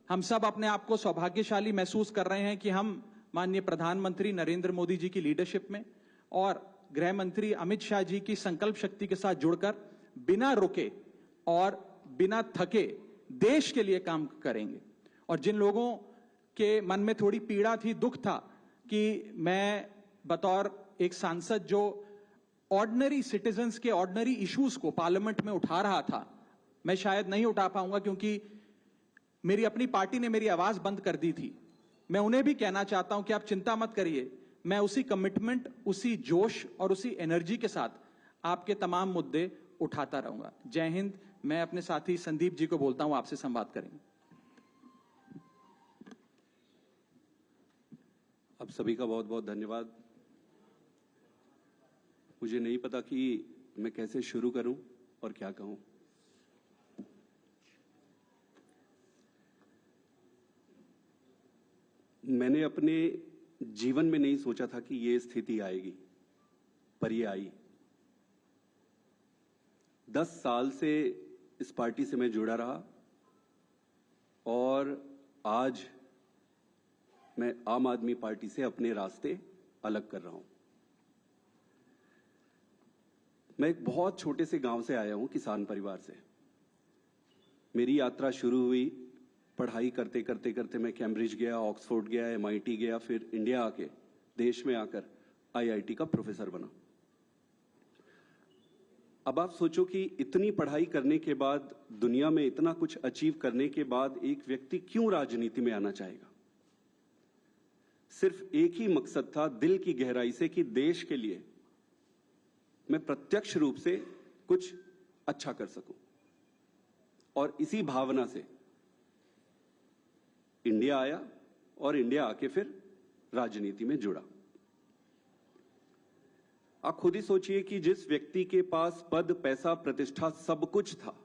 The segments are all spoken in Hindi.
हम सब अपने आप को सौभाग्यशाली महसूस कर रहे हैं कि हम माननीय प्रधानमंत्री नरेंद्र मोदी जी की लीडरशिप में और गृह मंत्री अमित शाह जी की संकल्प शक्ति के साथ जुड़कर बिना रुके और बिना थके देश के लिए काम करेंगे। और जिन लोगों के मन में थोड़ी पीड़ा थी, दुख था कि मैं बतौर एक सांसद जो ऑर्डिनरी सिटीजन्स के ऑर्डिनरी इश्यूज को पार्लियामेंट में उठा रहा था, मैं शायद नहीं उठा पाऊंगा क्योंकि मेरी अपनी पार्टी ने मेरी आवाज बंद कर दी थी। मैं उन्हें भी कहना चाहता हूं कि आप चिंता मत करिए, मैं उसी कमिटमेंट, उसी जोश और उसी एनर्जी के साथ आपके तमाम मुद्दे उठाता रहूंगा। जय हिंद। मैं अपने साथी संदीप जी को बोलता हूं, आपसे संवाद करेंगे। आप सभी का बहुत बहुत धन्यवाद। मुझे नहीं पता कि मैं कैसे शुरू करूं और क्या कहूं। मैंने अपने जीवन में नहीं सोचा था कि ये स्थिति आएगी, पर ये आई। 10 साल से इस पार्टी से मैं जुड़ा रहा और आज मैं आम आदमी पार्टी से अपने रास्ते अलग कर रहा हूं। मैं एक बहुत छोटे से गांव से आया हूं, किसान परिवार से। मेरी यात्रा शुरू हुई पढ़ाई करते करते करते। मैं कैम्ब्रिज गया, ऑक्सफोर्ड गया, MIT गया, फिर इंडिया आके देश में आकर IIT का प्रोफेसर बना। अब आप सोचो कि इतनी पढ़ाई करने के बाद, दुनिया में इतना कुछ अचीव करने के बाद एक व्यक्ति क्यों राजनीति में आना चाहेगा? सिर्फ एक ही मकसद था दिल की गहराई से कि देश के लिए मैं प्रत्यक्ष रूप से कुछ अच्छा कर सकूं। और इसी भावना से इंडिया आया और इंडिया आके फिर राजनीति में जुड़ा। आप खुद ही सोचिए कि जिस व्यक्ति के पास पद, पैसा, प्रतिष्ठा सब कुछ था,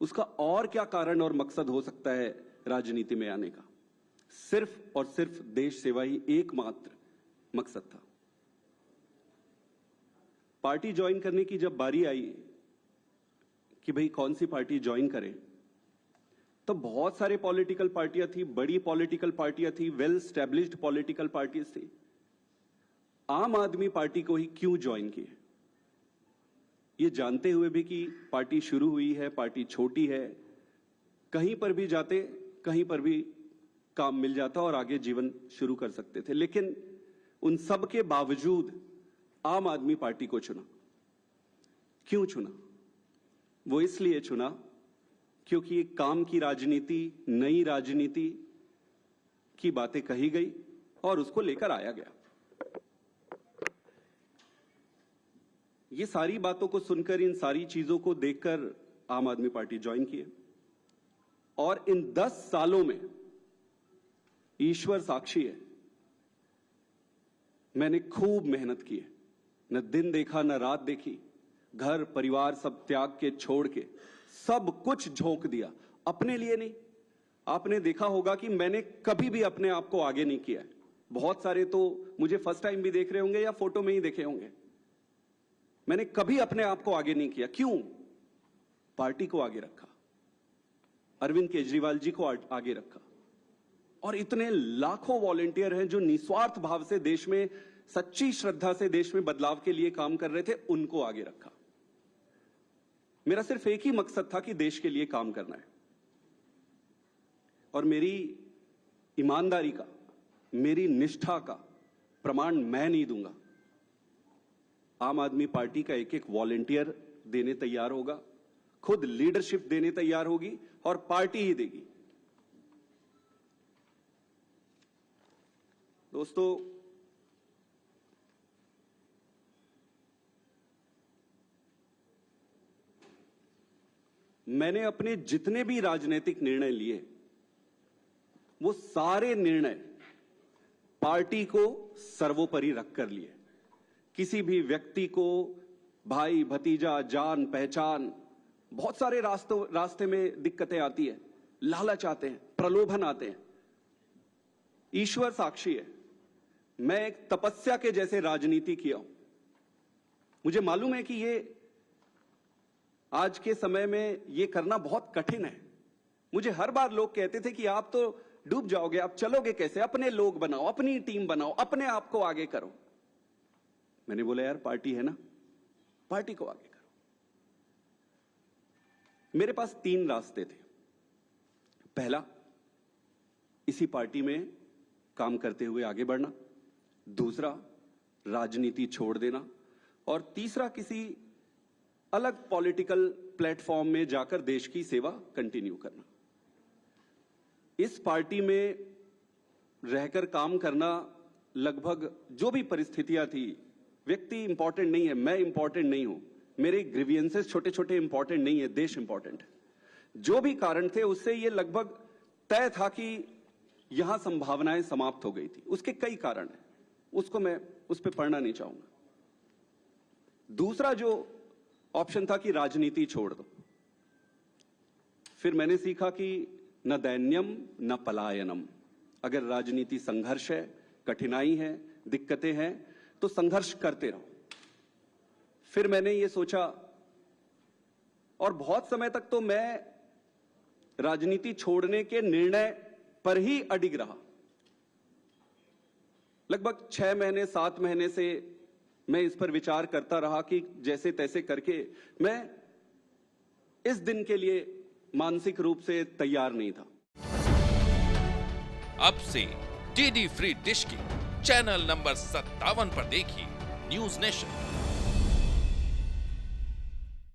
उसका और क्या कारण और मकसद हो सकता है राजनीति में आने का? सिर्फ और सिर्फ देश सेवा ही एकमात्र मकसद था। पार्टी ज्वाइन करने की जब बारी आई कि भाई कौन सी पार्टी ज्वाइन करें, तो बहुत सारे पॉलिटिकल पार्टियां थी, बड़ी पॉलिटिकल पार्टियां थी, वेल स्टैब्लिश्ड पॉलिटिकल पार्टीज थी। आम आदमी पार्टी को ही क्यों ज्वाइन किए? ये जानते हुए भी कि पार्टी शुरू हुई है, पार्टी छोटी है, कहीं पर भी जाते, कहीं पर भी काम मिल जाता और आगे जीवन शुरू कर सकते थे। लेकिन उन सब के बावजूद आम आदमी पार्टी को चुना। क्यों चुना? वो इसलिए चुना क्योंकि एक काम की राजनीति, नई राजनीति की बातें कही गई और उसको लेकर आया गया। ये सारी बातों को सुनकर, इन सारी चीजों को देखकर आम आदमी पार्टी ज्वाइन किए। और इन 10 सालों में ईश्वर साक्षी है, मैंने खूब मेहनत की है। न दिन देखा, न रात देखी, घर परिवार सब त्याग के, छोड़ के सब कुछ झोंक दिया। अपने लिए नहीं। आपने देखा होगा कि मैंने कभी भी अपने आप को आगे नहीं किया है। बहुत सारे तो मुझे फर्स्ट टाइम भी देख रहे होंगे या फोटो में ही देखे होंगे। मैंने कभी अपने आप को आगे नहीं किया। क्यों? पार्टी को आगे रखा, अरविंद केजरीवाल जी को आगे रखा। और इतने लाखों वॉलंटियर हैं जो निस्वार्थ भाव से देश में, सच्ची श्रद्धा से देश में बदलाव के लिए काम कर रहे थे, उनको आगे रखा। मेरा सिर्फ एक ही मकसद था कि देश के लिए काम करना है। और मेरी ईमानदारी का, मेरी निष्ठा का प्रमाण मैं नहीं दूंगा। आम आदमी पार्टी का एक एक वॉलंटियर देने तैयार होगा, खुद लीडरशिप देने तैयार होगी और पार्टी ही देगी। दोस्तों, मैंने अपने जितने भी राजनीतिक निर्णय लिए, वो सारे निर्णय पार्टी को सर्वोपरि रखकर लिए। किसी भी व्यक्ति को भाई, भतीजा, जान पहचान, बहुत सारे रास्ते में दिक्कतें आती है, लालच आते हैं, प्रलोभन आते हैं। ईश्वर साक्षी है, मैं एक तपस्या के जैसे राजनीति किया हूं। मुझे मालूम है कि ये आज के समय में ये करना बहुत कठिन है, मुझे हर बार लोग कहते थे कि आप तो डूब जाओगे, आप चलोगे कैसे, अपने लोग बनाओ, अपनी टीम बनाओ, अपने आप को आगे करो। मैंने बोला यार पार्टी है ना, पार्टी को आगे करो। मेरे पास 3 रास्ते थे। पहला, इसी पार्टी में काम करते हुए आगे बढ़ना। दूसरा, राजनीति छोड़ देना। और तीसरा, किसी अलग पॉलिटिकल प्लेटफॉर्म में जाकर देश की सेवा कंटिन्यू करना। इस पार्टी में रहकर काम करना, लगभग जो भी परिस्थितियां थी, व्यक्ति इंपॉर्टेंट नहीं है, मैं इंपॉर्टेंट नहीं हूं, मेरे ग्रीवियंसेस छोटे छोटे इंपॉर्टेंट नहीं है, देश इंपॉर्टेंट है। जो भी कारण थे उससे ये लगभग तय था कि यहां संभावनाएं समाप्त हो गई थी। उसके कई कारण हैं, उसको मैं उस पर पढ़ना नहीं चाहूंगा। दूसरा जो ऑप्शन था कि राजनीति छोड़ दो। फिर मैंने सीखा कि न दैन्यम न पलायनम। अगर राजनीति संघर्ष है, कठिनाई है, दिक्कतें हैं, तो संघर्ष करते रहो। फिर मैंने ये सोचा, और बहुत समय तक तो मैं राजनीति छोड़ने के निर्णय पर ही अडिग रहा। लगभग 6 महीने 7 महीने से मैं इस पर विचार करता रहा कि जैसे तैसे करके मैं इस दिन के लिए मानसिक रूप से तैयार नहीं था। अब से डीडी फ्री डिश की चैनल नंबर 57 पर देखिए न्यूज नेशन।